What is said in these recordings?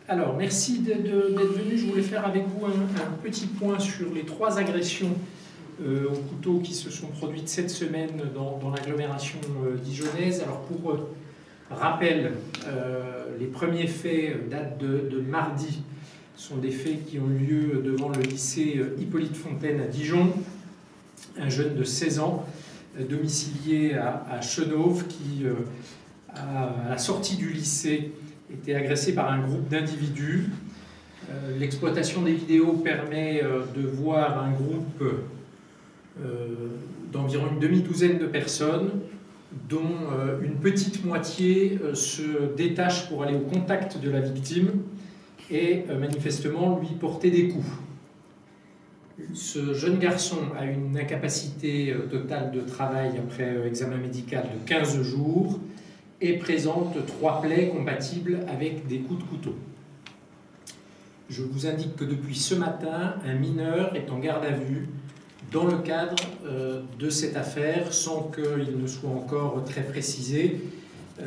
Alors, merci d'être venu. Je voulais faire avec vous un petit point sur les 3 agressions au couteau qui se sont produites cette semaine dans l'agglomération dijonnaise. Alors, pour rappel, les premiers faits datent de mardi. Ce sont des faits qui ont eu lieu devant le lycée Hippolyte Fontaine à Dijon. Un jeune de 16 ans, domicilié à Chenauve, qui, à la sortie du lycée, était agressé par un groupe d'individus. L'exploitation des vidéos permet de voir un groupe d'environ une demi-douzaine de personnes, dont une petite moitié se détache pour aller au contact de la victime et manifestement lui porter des coups. Ce jeune garçon a une incapacité totale de travail après examen médical de 15 jours et présente 3 plaies compatibles avec des coups de couteau. Je vous indique que depuis ce matin, un mineur est en garde à vue dans le cadre de cette affaire, sans qu'il ne soit encore très précisé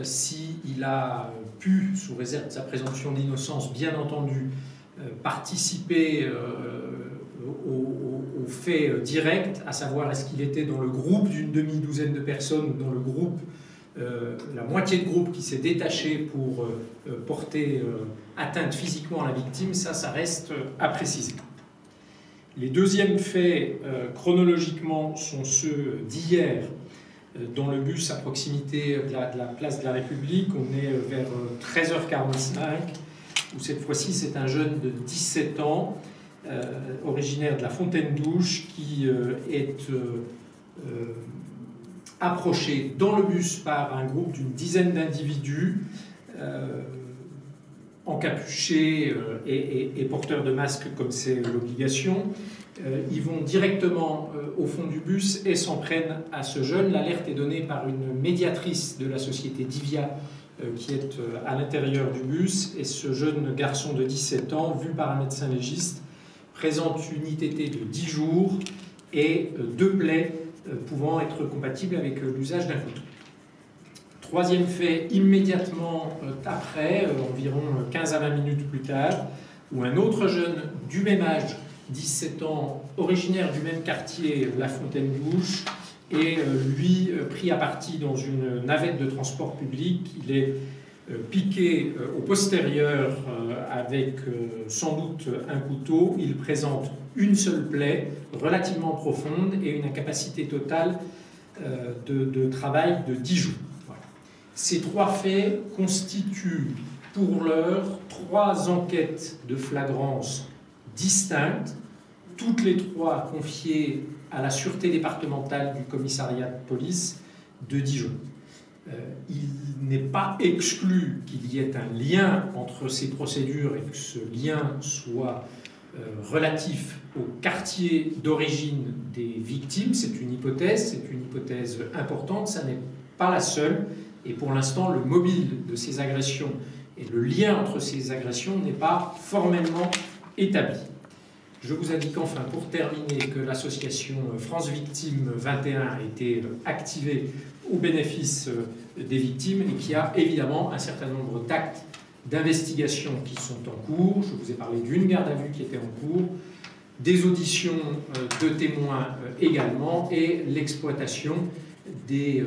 s'il a pu, sous réserve de sa présomption d'innocence, bien entendu, participer au fait direct, à savoir est-ce qu'il était dans le groupe d'une demi-douzaine de personnes ou dans le groupe, la moitié de groupe qui s'est détaché pour porter atteinte physiquement à la victime. Ça reste à préciser. Les deuxièmes faits, chronologiquement, sont ceux d'hier, dans le bus à proximité de la place de la République. On est vers 13h45, où cette fois-ci c'est un jeune de 17 ans, originaire de la Fontaine-Douche, qui est approché dans le bus par un groupe d'une dizaine d'individus encapuchés et porteurs de masques comme c'est l'obligation. Ils vont directement au fond du bus et s'en prennent à ce jeune. L'alerte est donnée par une médiatrice de la société Divia qui est à l'intérieur du bus, et ce jeune garçon de 17 ans, vu par un médecin légiste, présente une ITT de 10 jours et 2 plaies pouvant être compatibles avec l'usage d'un couteau. Troisième fait, immédiatement après, environ 15 à 20 minutes plus tard, où un autre jeune du même âge, 17 ans, originaire du même quartier, la Fontaine-Douche, est lui pris à partie dans une navette de transport public. Il est piqué au postérieur avec sans doute un couteau. Il présente une seule plaie relativement profonde et une incapacité totale de travail de 10 jours. Voilà. Ces 3 faits constituent pour l'heure 3 enquêtes de flagrance distinctes, toutes les 3 confiées à la sûreté départementale du commissariat de police de Dijon. Il n'est pas exclu qu'il y ait un lien entre ces procédures et que ce lien soit relatif au quartier d'origine des victimes. C'est une hypothèse importante, ça n'est pas la seule, et pour l'instant le mobile de ces agressions et le lien entre ces agressions n'est pas formellement établi. Je vous indique enfin, pour terminer, que l'association France Victimes 21 a été activée au bénéfice des victimes et qu'il y a évidemment un certain nombre d'actes d'investigation qui sont en cours. Je vous ai parlé d'une garde à vue qui était en cours, des auditions de témoins également, et l'exploitation des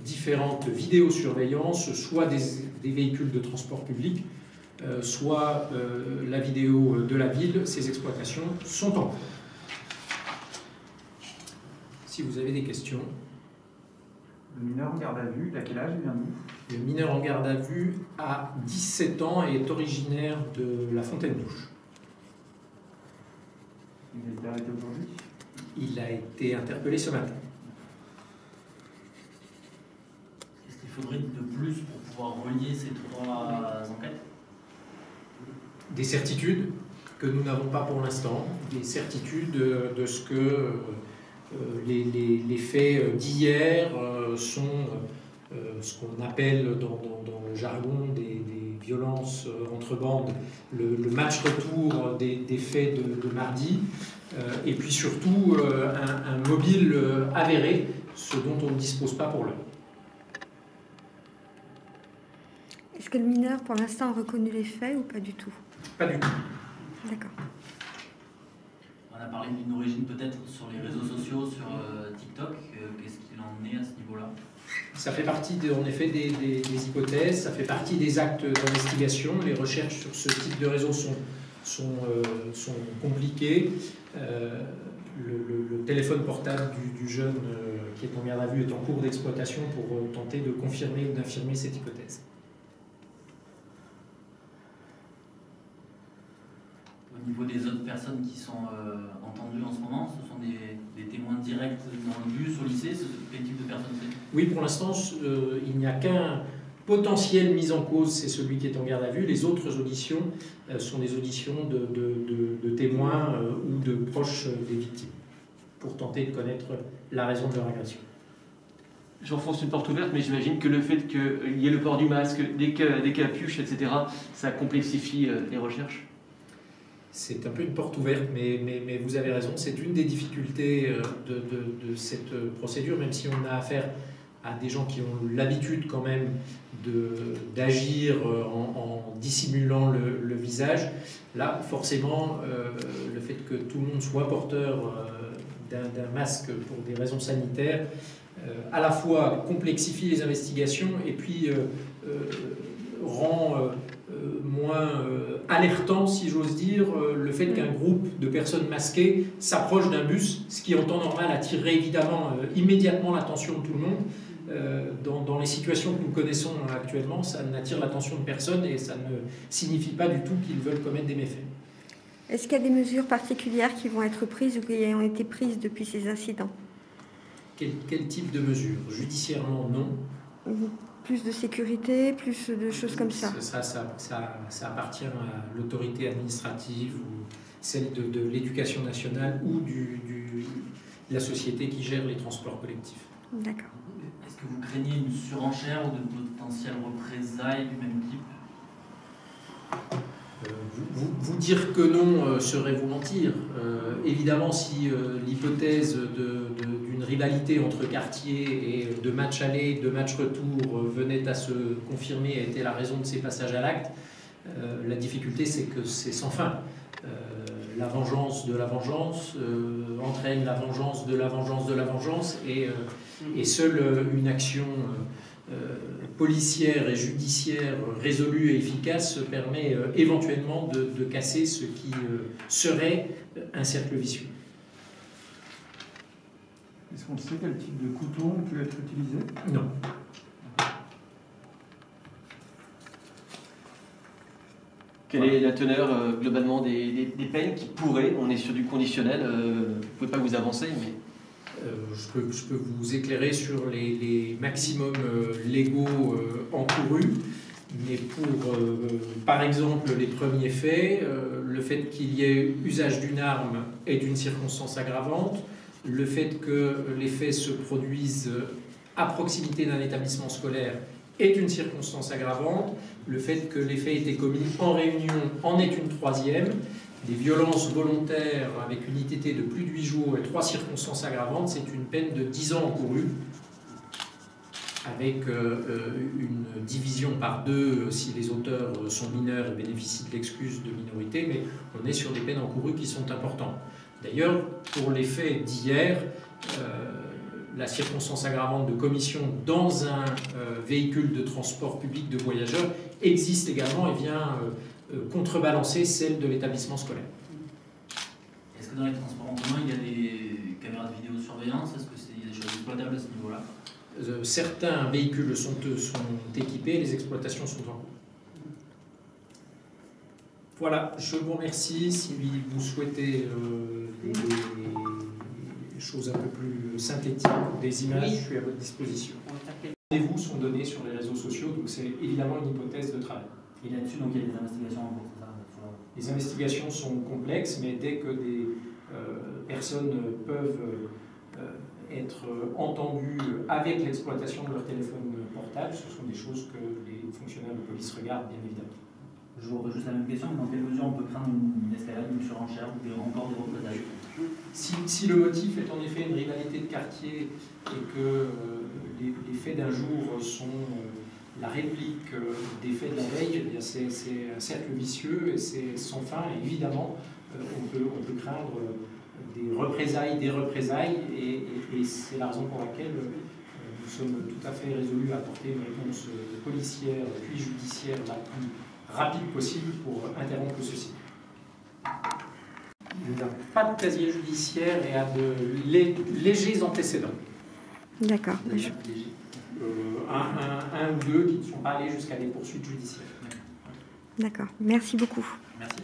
différentes vidéosurveillances, soit des véhicules de transport public, soit la vidéo de la ville. Ces exploitations sont en cours. Si vous avez des questions. Le mineur en garde à vue, il a quel âge, il vient d'où? Le mineur en garde à vue a 17 ans et est originaire de la Fontaine-Douche. Il a été arrêté aujourd'hui? Il a été interpellé ce matin. Qu'est-ce qu'il faudrait de plus pour pouvoir relier ces 3 enquêtes? Des certitudes que nous n'avons pas pour l'instant, des certitudes de ce que les faits d'hier sont ce qu'on appelle dans le jargon des violences entre bandes, le match retour des faits de mardi, et puis surtout un mobile avéré, ce dont on ne dispose pas pour l'heure. que le mineur, pour l'instant, a reconnu les faits ou pas du tout? Pas du tout. D'accord. On a parlé d'une origine peut-être sur les réseaux sociaux, sur TikTok. Qu'est-ce qu'il en est à ce niveau-là? Ça fait partie, en effet, des hypothèses, ça fait partie des actes d'investigation. Les recherches sur ce type de réseau sont compliquées. Le téléphone portable du jeune qui est en garde à vue est en cours d'exploitation pour tenter de confirmer ou d'infirmer cette hypothèse. Au niveau des autres personnes qui sont entendues en ce moment, ce sont des témoins directs dans le bus, au lycée? Quel type de personnes c'est? Oui, pour l'instant, il n'y a qu'un potentiel mis en cause, c'est celui qui est en garde à vue. Les autres auditions sont des auditions de témoins ou de proches des victimes, pour tenter de connaître la raison de leur agression. J'enfonce une porte ouverte, mais j'imagine que le fait qu'il y ait le port du masque, des cas pioches, etc., ça complexifie les recherches. C'est un peu une porte ouverte, mais vous avez raison, c'est une des difficultés de cette procédure, même si on a affaire à des gens qui ont l'habitude quand même d'agir en dissimulant le visage. Là, forcément, le fait que tout le monde soit porteur d'un masque pour des raisons sanitaires, à la fois complexifie les investigations et puis rend moins alertant, si j'ose dire, le fait qu'un groupe de personnes masquées s'approche d'un bus, ce qui en temps normal attirerait évidemment immédiatement l'attention de tout le monde. Dans les situations que nous connaissons actuellement, ça n'attire l'attention de personne et ça ne signifie pas du tout qu'ils veulent commettre des méfaits. Est-ce qu'il y a des mesures particulières qui vont être prises ou qui ont été prises depuis ces incidents? Quel type de mesures? Judiciairement, non. Plus de sécurité, plus de choses comme ça? Ça appartient à l'autorité administrative ou celle de l'éducation nationale ou de la société qui gère les transports collectifs. D'accord. Est-ce que vous craignez une surenchère ou de potentielles représailles du même type? Vous dire que non serait vous mentir. Évidemment, si l'hypothèse d'une rivalité entre quartiers et de match aller, de match retour venait à se confirmer et était la raison de ces passages à l'acte, la difficulté c'est que c'est sans fin. La vengeance de la vengeance entraîne la vengeance de la vengeance de la vengeance et seule une action policière et judiciaire résolue et efficace permet éventuellement de casser ce qui serait un cercle vicieux. Est-ce qu'on sait quel type de couteau peut être utilisé? Non. Quelle est la teneur globalement des peines qui pourraient, on est sur du conditionnel, vous ne pouvez pas vous avancer, mais... Je peux vous éclairer sur les maximums légaux encourus, mais pour, par exemple, les premiers faits, le fait qu'il y ait usage d'une arme est une circonstance aggravante, le fait que les faits se produisent à proximité d'un établissement scolaire est une circonstance aggravante, le fait que les faits aient été commis en réunion en est une troisième. Des violences volontaires avec une ITT de plus de 8 jours et 3 circonstances aggravantes, c'est une peine de 10 ans encourue, avec une division par 2 si les auteurs sont mineurs et bénéficient de l'excuse de minorité, mais on est sur des peines encourues qui sont importantes. D'ailleurs, pour les faits d'hier, la circonstance aggravante de commission dans un véhicule de transport public de voyageurs existe également et vient contrebalancer celle de l'établissement scolaire. Est-ce que dans les transports en commun, il y a des caméras de vidéosurveillance? Est-ce qu'il y a des choses exploitables à ce niveau-là? Certains véhicules sont équipés, les exploitations sont en cours. Voilà, je vous remercie. Si vous souhaitez des choses un peu plus synthétiques, des images, je suis à votre disposition. Les rendez-vous sont donnés sur les réseaux sociaux, donc c'est évidemment une hypothèse de travail. Et là-dessus, donc, il y a des investigations en cours, c'est ça? Les investigations sont complexes, mais dès que des personnes peuvent être entendues avec l'exploitation de leur téléphone portable, ce sont des choses que les fonctionnaires de police regardent, bien évidemment. Je vous repose juste la même question, dans quelle mesure on peut craindre une escalade, une surenchère ou encore des représailles? Si le motif est en effet une rivalité de quartier et que les faits d'un jour sont la réplique des faits de la veille, eh bien, c'est un cercle vicieux et c'est sans fin. Et évidemment, on peut craindre des représailles, et c'est la raison pour laquelle nous sommes tout à fait résolus à apporter une réponse policière puis judiciaire la plus rapide possible pour interrompre ceci. Il n'a pas de casier judiciaire et a de légers antécédents. D'accord. Un ou deux qui ne sont pas allés jusqu'à des poursuites judiciaires. D'accord. Merci beaucoup. Merci.